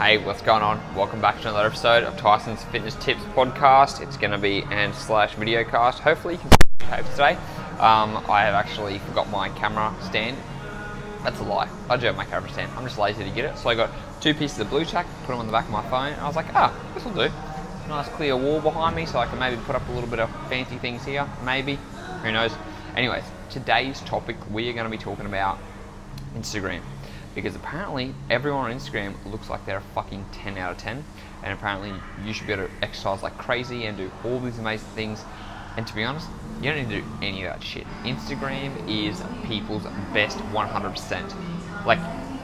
Hey, what's going on? Welcome back to another episode of Tyson's Fitness Tips podcast. It's going to be /video cast. Hopefully you can see the today. I have actually forgot my camera stand. That's a lie. I do have my camera stand. I'm just lazy to get it. So I got two pieces of blue tack, put them on the back of my phone, and I was like, this will do. Nice clear wall behind me so I can maybe put up a little bit of fancy things here. Maybe. Who knows? Anyways, today's topic, we are going to be talking about Instagram. Because apparently everyone on Instagram looks like they're a fucking 10 out of 10, and apparently you should be able to exercise like crazy and do all these amazing things. And to be honest, you don't need to do any of that shit. Instagram is people's best 100%. Like,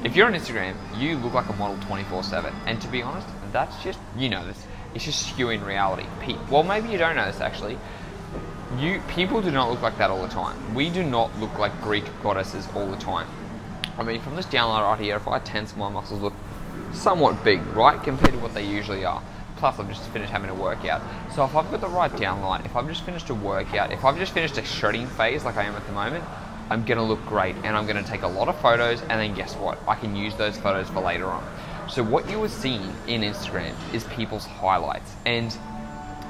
if you're on Instagram, you look like a model 24/7. And to be honest, that's just, you know this, it's just skewing reality. Well, maybe you don't know this actually. People do not look like that all the time. We do not look like Greek goddesses all the time. I mean, from this download right here, if I tense, my muscles look somewhat big, right, compared to what they usually are. Plus, I've just finished having a workout. So if I've got the right downlight, if I've just finished a workout, if I've just finished a shredding phase like I am at the moment, I'm gonna look great, and I'm gonna take a lot of photos, and then guess what? I can use those photos for later on. So what you are seeing in Instagram is people's highlights, and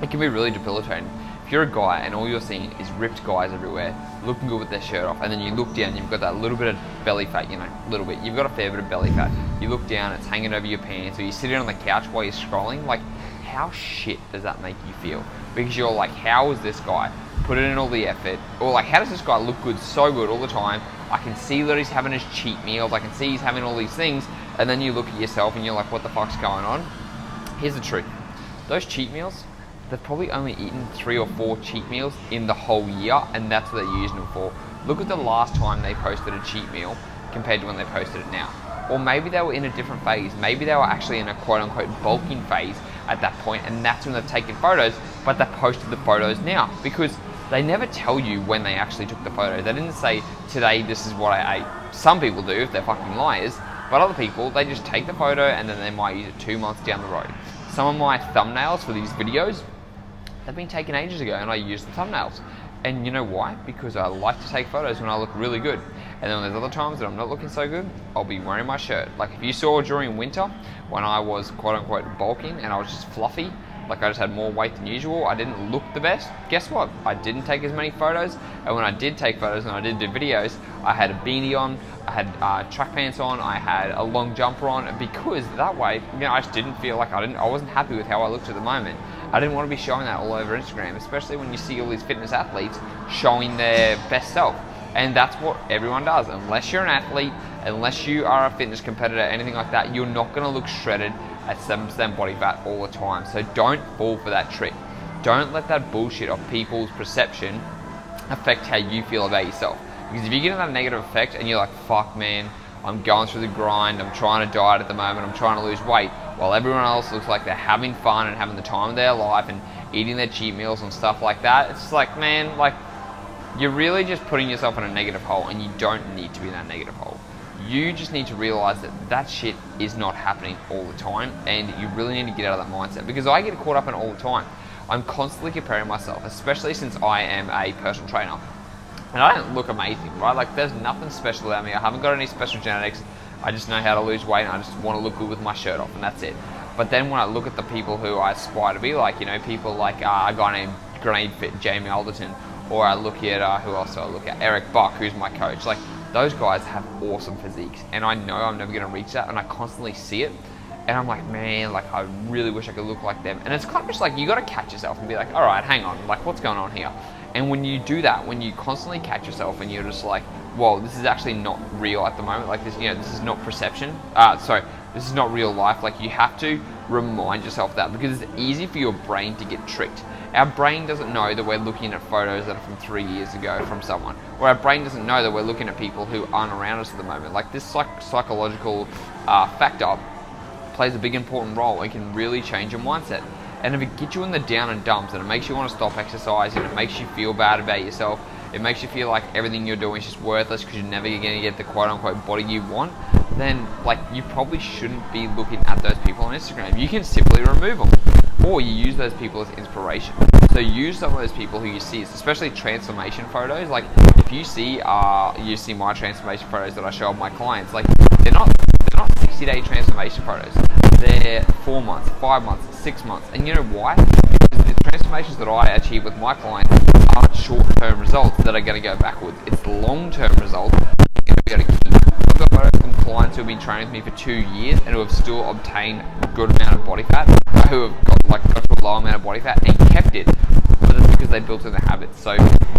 it can be really debilitating. If you're a guy and all you're seeing is ripped guys everywhere, looking good with their shirt off, and then you look down, you've got that little bit of belly fat, a little bit. You've got a fair bit of belly fat. You look down, it's hanging over your pants, or you're sitting on the couch while you're scrolling. Like, how shit does that make you feel? Because you're like, how is this guy putting in all the effort? Or like, how does this guy look good, so good all the time? I can see that he's having his cheat meals, I can see he's having all these things, and then you look at yourself and you're like, what the fuck's going on? Here's the truth. Those cheat meals, they've probably only eaten 3 or 4 cheat meals in the whole year, and that's what they're using them for. Look at the last time they posted a cheat meal compared to when they posted it now. Or maybe they were in a different phase. Maybe they were actually in a quote-unquote bulking phase at that point, and that's when they've taken photos, but they posted the photos now. Because they never tell you when they actually took the photos. They didn't say, today this is what I ate. Some people do if they're fucking liars, but other people, they just take the photo and then they might use it 2 months down the road. Some of my thumbnails for these videos, they've been taken ages ago, and I use the thumbnails. And you know why? Because I like to take photos when I look really good. And then there's other times that I'm not looking so good, I'll be wearing my shirt. Like if you saw during winter, when I was quote unquote bulking and I was just fluffy, like I just had more weight than usual, I didn't look the best. Guess what? I didn't take as many photos, and when I did take photos and I did do videos, I had a beanie on, I had track pants on, I had a long jumper on, because that way, I just didn't feel like I wasn't happy with how I looked at the moment. I didn't want to be showing that all over Instagram, especially when you see all these fitness athletes showing their best self. And that's what everyone does. Unless you're an athlete, unless you are a fitness competitor, anything like that, you're not going to look shredded at 7% body fat all the time. So don't fall for that trick. Don't let that bullshit of people's perception affect how you feel about yourself. Because if you get in that negative effect and you're like, fuck man, I'm going through the grind, I'm trying to diet at the moment, I'm trying to lose weight, while everyone else looks like they're having fun and having the time of their life and eating their cheat meals and stuff like that, it's like, man, like, you're really just putting yourself in a negative hole, and you don't need to be in that negative hole. You just need to realize that that shit is not happening all the time, and you really need to get out of that mindset, because I get caught up in it all the time. I'm constantly comparing myself, especially since I am a personal trainer. And I don't look amazing, right? Like, there's nothing special about me. I haven't got any special genetics. I just know how to lose weight, and I just want to look good with my shirt off, and that's it. But then when I look at the people who I aspire to be like, people like a guy named Grenade Fit, Jamie Alderton, or I look at, who else do I look at? Eric Buck, who's my coach. Like, those guys have awesome physiques, and I know I'm never going to reach that, and I constantly see it, and I'm like, man, like, I really wish I could look like them. And it's kind of just like, you got to catch yourself and be like, all right, hang on, like, what's going on here? And when you do that, when you constantly catch yourself and you're just like, whoa, this is actually not real at the moment, like this, this is not perception, this is not real life. Like, you have to remind yourself that, because it's easy for your brain to get tricked. Our brain doesn't know that we're looking at photos that are from 3 years ago from someone, or our brain doesn't know that we're looking at people who aren't around us at the moment. Like, this psychological factor plays a big important role. It can really change your mindset. And if it gets you in the down and dumps, and it makes you want to stop exercising, it makes you feel bad about yourself, it makes you feel like everything you're doing is just worthless because you're never going to get the quote-unquote body you want, then like, you probably shouldn't be looking at those people on Instagram. You can simply remove them, or you use those people as inspiration. So use some of those people who you see, especially transformation photos. Like, if you see my transformation photos that I show of my clients, like, they're not 60-day transformation photos. they're 4 months, 5 months, 6 months. And you know why? Because the transformations that I achieve with my clients aren't short-term results that are going to go backwards. It's long-term results that are going to be able to keep. I've got photos from clients who have been training with me for 2 years and who have still obtained a good amount of body fat, who have got to a low amount of body fat and kept it, but it's because they built in the habits. So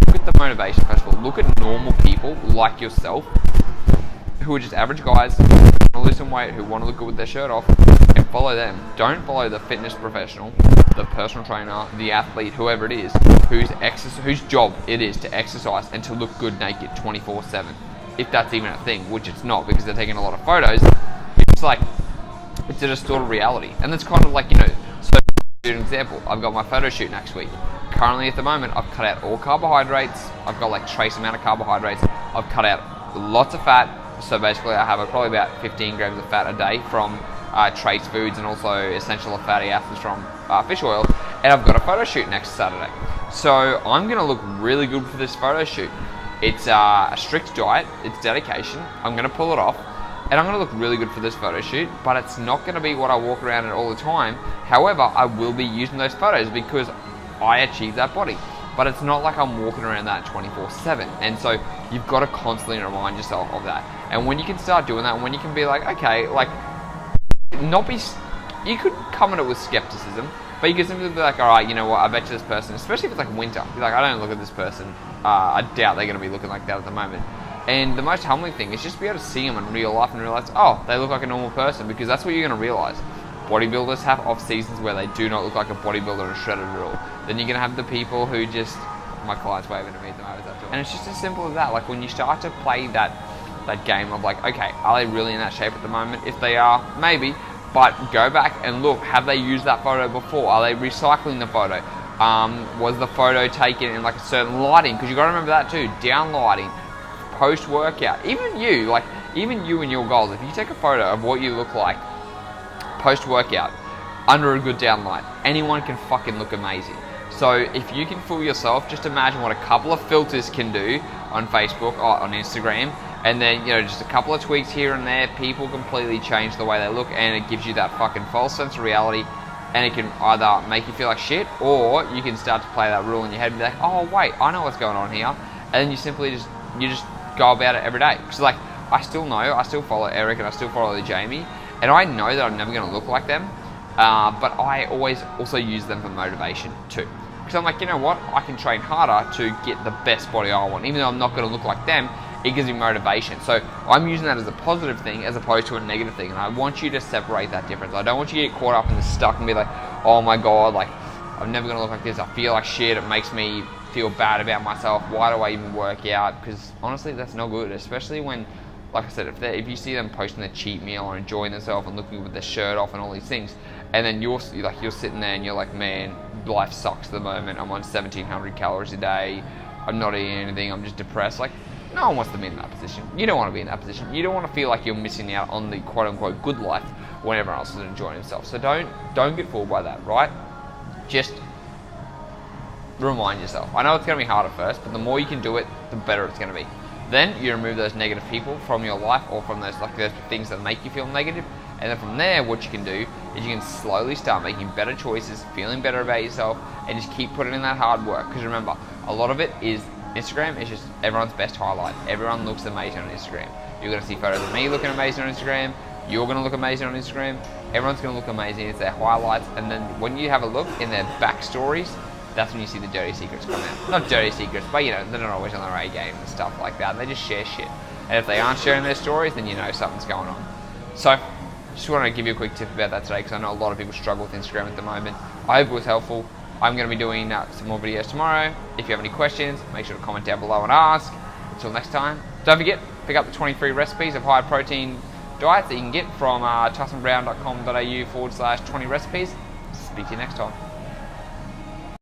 look at the motivation first of all. Look at normal people like yourself who are just average guys who want to lose some weight, who want to look good with their shirt off, and follow them. Don't follow the fitness professional, the personal trainer, the athlete, whoever it is, whose job it is to exercise and to look good naked 24/7. If that's even a thing, which it's not because they're taking a lot of photos. It's like, it's a distorted reality. And that's kind of like, so an example, I've got my photo shoot next week. Currently at the moment, I've cut out all carbohydrates. I've got like trace amount of carbohydrates. I've cut out lots of fat. So basically I have probably about 15 grams of fat a day from trace foods and also essential fatty acids from fish oil. And I've got a photo shoot next Saturday. So I'm going to look really good for this photo shoot. It's a strict diet, it's dedication. I'm going to pull it off. And I'm going to look really good for this photo shoot, but it's not going to be what I walk around in all the time. However, I will be using those photos because I achieved that body. But it's not like I'm walking around that 24/7. And so you've got to constantly remind yourself of that. And when you can start doing that, when you can be like, okay, like, you could come at it with skepticism, but you could simply be like, all right, you know what, I bet you this person, especially if it's like winter, be like, I don't look at this person. I doubt they're going to be looking like that at the moment. And the most humbling thing is just be able to see them in real life and realize, oh, they look like a normal person, because that's what you're going to realize. Bodybuilders have off seasons where they do not look like a bodybuilder and shredded at all. Then you're going to have the people who just, my client's waving at me at the moment, and it's just as simple as that. Like when you start to play that game of like, okay, are they really in that shape at the moment? If they are, maybe, but go back and look, have they used that photo before? Are they recycling the photo? Was the photo taken in like a certain lighting? Because you got to remember that too, down lighting, post-workout. Even you and your goals, if you take a photo of what you look like post-workout under a good down light, anyone can fucking look amazing. So if you can fool yourself, just imagine what a couple of filters can do on Facebook or on Instagram, and then just a couple of tweaks here and there, people completely change the way they look, and it gives you that fucking false sense of reality, and it can either make you feel like shit, or you can start to play that rule in your head and be like, oh wait, I know what's going on here, and then you simply just go about it every day. Because like, I still follow Eric and I still follow Jamie, and I know that I'm never going to look like them, but I always also use them for motivation too. Because I'm like, you know what, I can train harder to get the best body I want. Even though I'm not going to look like them, it gives me motivation. So I'm using that as a positive thing as opposed to a negative thing. And I want you to separate that difference. I don't want you to get caught up in the stuck and be like, oh my God, like I'm never going to look like this. I feel like shit. It makes me feel bad about myself. Why do I even work out? Because honestly, that's not good. Especially when, like I said, if you see them posting their cheat meal or enjoying themselves and looking with their shirt off and all these things, and then you're sitting there and you're like, man, life sucks at the moment. I'm on 1,700 calories a day. I'm not eating anything. I'm just depressed. Like, no one wants to be in that position. You don't want to be in that position. You don't want to feel like you're missing out on the quote-unquote good life when everyone else is enjoying themselves. So don't get fooled by that, right? Just remind yourself. I know it's going to be hard at first, but the more you can do it, the better it's going to be. Then you remove those negative people from your life, or from those things that make you feel negative. And then from there, what you can do is you can slowly start making better choices, feeling better about yourself, and just keep putting in that hard work. Because remember, a lot of it is Instagram is just everyone's best highlight. Everyone looks amazing on Instagram. You're going to see photos of me looking amazing on Instagram. You're going to look amazing on Instagram. Everyone's going to look amazing. It's their highlights. And then when you have a look in their backstories, that's when you see the dirty secrets come out. Not dirty secrets, but they're not always on their A game and stuff like that. They just share shit. And if they aren't sharing their stories, then you know something's going on. So, just want to give you a quick tip about that today, because I know a lot of people struggle with Instagram at the moment. I hope it was helpful. I'm going to be doing some more videos tomorrow. If you have any questions, make sure to comment down below and ask. Until next time, don't forget, pick up the 23 recipes of high protein diets that you can get from tysonbrown.com.au/20 recipes. Speak to you next time.